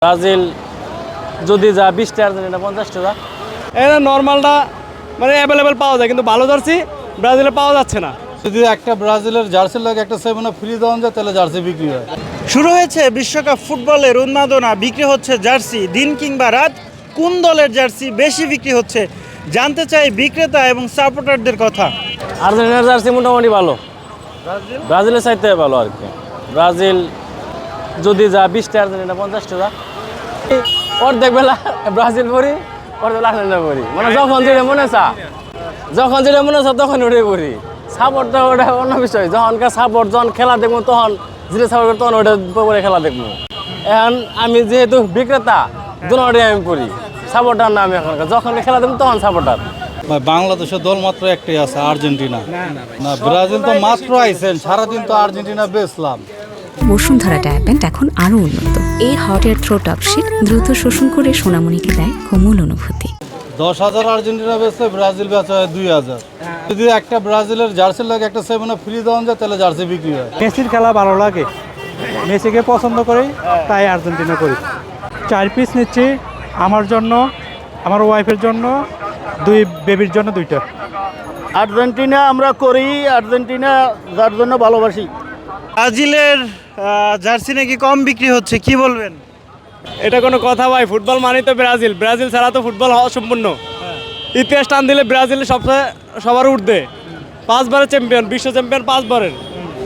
Brazil যদি যা 20 টাকা আর্জেন্টিনা 50 টাকা। এটা নর্মালটা মানে অ্যাভেলেবেল পাওয়া যায়, কিন্তু ভালো জার্সি ব্রাজিলে পাওয়া যাচ্ছে না। যদি একটা ব্রাজিলের জার্সির লাগে একটা 7 আপ ফ্রি দেওয়া যায় তাহলে জার্সি বিক্রি হয়। শুরু হয়েছে বিশ্বকাপ ফুটবলের উন্মাদনা, বিক্রি হচ্ছে জার্সি। দিন কিংবা রাত কোন দলের জার্সি বেশি বিক্রি হচ্ছে জানতে চাই বিক্রেতা এবং সাপোর্টারদের কথা। আর্জেন্টিনার জার্সি মোটামুটি ভালো, ব্রাজিলের চাইতে ভালো আর কি। ব্রাজিল যদি যা 20 টাকা আর্জেন্টিনা 50 টাকা। অর্ধেক বেলা ব্রাজিল পড়ি, অর্ধেক বেলা আর্জেন্টিনা পড়ি, মানে যখন যেটা মনে চা তখন ওটাই পড়ি। সাপোর্টটা ওটা অন্য বিষয়, যখনকার সাপোর্ট যখন খেলা দেখবো তখন যেটা সাপোর্ট তখন ওটা করে খেলা দেখবো। এখন আমি যেহেতু বিক্রেতা দুটোটাই আমি পড়ি, সাপোর্টার না আমি এখনকার, যখন খেলা দেখবো তখন সাপোর্টার। বাংলাদেশের দল মাত্র একটাই আছে, আর্জেন্টিনা। না ব্রাজিল তো মাত্র আইছেন, সারাদিন তো আর্জেন্টিনা বেচলাম। বসুন্ধরা ডায়াপেন্ট এখন আরও উন্নত। এই হট এয়ার থ্রো টপশিট দ্রুত শোষণ করে সোনামণিকে দেয় কোমল অনুভূতি। 10,000 আর্জেন্টিনা বেচলে ব্রাজিল বেচা হয় 2,000। যদি একটা ব্রাজিলের জার্সির লাগে একটা 7 আপ ফ্রি দেওয়া যায় তাহলে জার্সি বিক্রি হয়। মেসির খেলা ভালো লাগে, মেসিকে পছন্দ করি, তাই আর্জেন্টিনা করি। 4 পিস নিচ্ছি, আমার জন্য, আমার ওয়াইফের জন্য, 2 বেবির জন্য 2টা। আর্জেন্টিনা আমরা করি, আর্জেন্টিনা যার জন্য ভালোবাসি। ব্রাজিলের জার্সি নাকি কম বিক্রি হচ্ছে, কি বলবেন? এটা কোনো কথা ভাই? ফুটবল মানে তো ব্রাজিল, ব্রাজিল ছাড়া তো ফুটবল অসম্পূর্ণ। ইতিহাস টান দিলে ব্রাজিল সবার ঊর্ধ্বে, 5 বারের চ্যাম্পিয়ন, বিশ্ব চ্যাম্পিয়ন 5 বারের।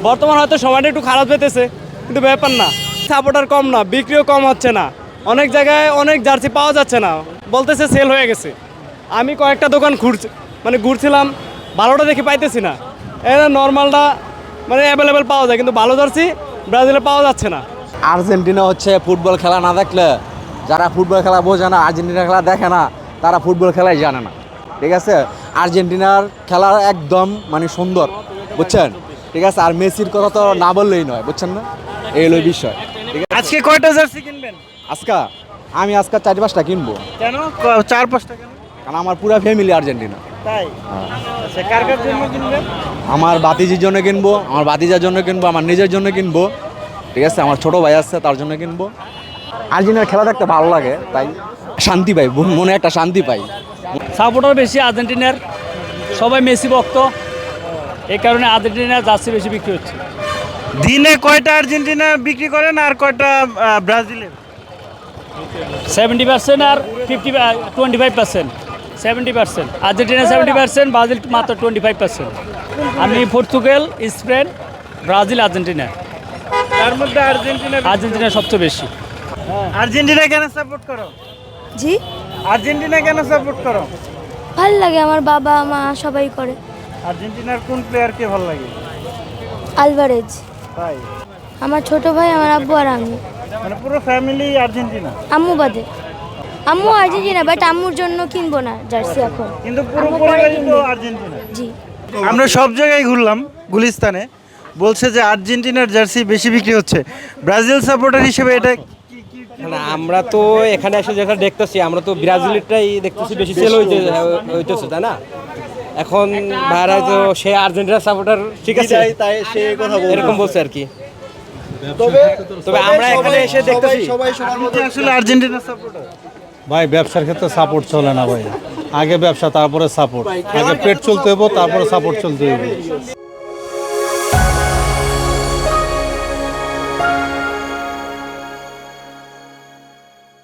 বর্তমান হয়তো সময়টা একটু খারাপ পেতেছে, কিন্তু ব্যাপার না। সাপোর্টার কম না, বিক্রিও কম হচ্ছে না, অনেক জায়গায় অনেক জার্সি পাওয়া যাচ্ছে না, বলতেছে সেল হয়ে গেছে। আমি কয়েকটা দোকান ঘুরছিলাম, ভালোটা দেখে পাইতেছি না। এটা নর্মালটা মানে অ্যাভেলেবেল পাওয়া যায়, কিন্তু ভালো জার্সি ব্রাজিলে পাওয়া যাচ্ছে না। আর্জেন্টিনা হচ্ছে ফুটবল খেলা না দেখলে, যারা ফুটবল খেলা বোঝে না, আর্জেন্টিনা খেলা দেখে না, তারা ফুটবল খেলাই জানে না। ঠিক আছে, আর্জেন্টিনার খেলা একদম মানে সুন্দর, বুঝছেন? ঠিক আছে, আর মেসির কথা তো না বললেই নয়, বুঝছেন না? এই হলো বিষয়। আজকে কয়টা জার্সি কিনবেন? আমি আজকে 4-5টা কিনবো। কেন 4-5টা কেন? কারণ আমার পুরো ফ্যামিলি আর্জেন্টিনা। তাই? আচ্ছা, কার কার জন্য কিনবেন? আমার ভাতিজির জন্য কিনবো, আমার ভাতিজার জন্য কিনবো, আমার নিজের জন্য কিনবো। ঠিক আছে, আমার ছোট ভাই আছে তার জন্য কিনবো। আর্জেন্টিনার খেলা দেখতে ভালো লাগে, তাই শান্তি পাই, মনে একটা শান্তি পাই। সাপোর্টার বেশি আর্জেন্টিনার, সবাই মেসি ভক্ত, এই কারণে আর্জেন্টিনার জার্সি বেশি বিক্রি হচ্ছে। দিনে কয়টা আর্জেন্টিনা বিক্রি করেন আর কয়টা ব্রাজিলের? 70% আর 25%। 70% আর্জেন্টিনা, 70% ব্রাজিল মাত্র 25%। আমি পর্তুগাল, স্পেন, ব্রাজিল, আর্জেন্টিনা, তার মধ্যে আর্জেন্টিনা সবচেয়ে বেশি। আর্জেন্টিনা কেন সাপোর্ট করো? জি, আর্জেন্টিনা কেন সাপোর্ট করো? ভালো লাগে, আমার বাবা মা সবাই করে। আর্জেন্টিনার কোন প্লেয়ারকে ভালো লাগে? আলভারেজ। তাই? আমার ছোট ভাই, আমার আব্বু আর আমি, মানে পুরো ফ্যামিলি আর্জেন্টিনা? আম্মু বাদে। আম্মু আর্জেন্টিনা, বাট আম্মুর জন্য কিনবো না জার্সি এখন, কিন্তু পুরো আম্মু পরে পরিবারই তো কিনবে। আর্জেন্টিনা। জি। আমরা সব জায়গায় ঘুরলাম, গুলিস্তানে বলছে যে আর্জেন্টিনার জার্সি বেশি বিক্রি হচ্ছে। ব্রাজিল সাপোর্টার হিসেবে এটা না, আমরা তো এখানে এসে যেখানে দেখতেছি, আমরা তো ব্রাজিলেরটাই দেখতেছি বেশি সেল হইতেছে, তাই না? এখন ভাইরা তো সে আর্জেন্টিনার সাপোর্টার, ঠিক আছে, তাই সে কথা এরকম বলছে আর কি। তবে আমরা এখানে এসে দেখতেছি আসলে আর্জেন্টিনার সাপোর্টার। ভাই ব্যবসার ক্ষেত্রে সাপোর্ট চলে না ভাই, আগে ব্যবসা তারপরে সাপোর্ট, আগে পেট চলতে হইব তারপরে সাপোর্ট চলতে হইব।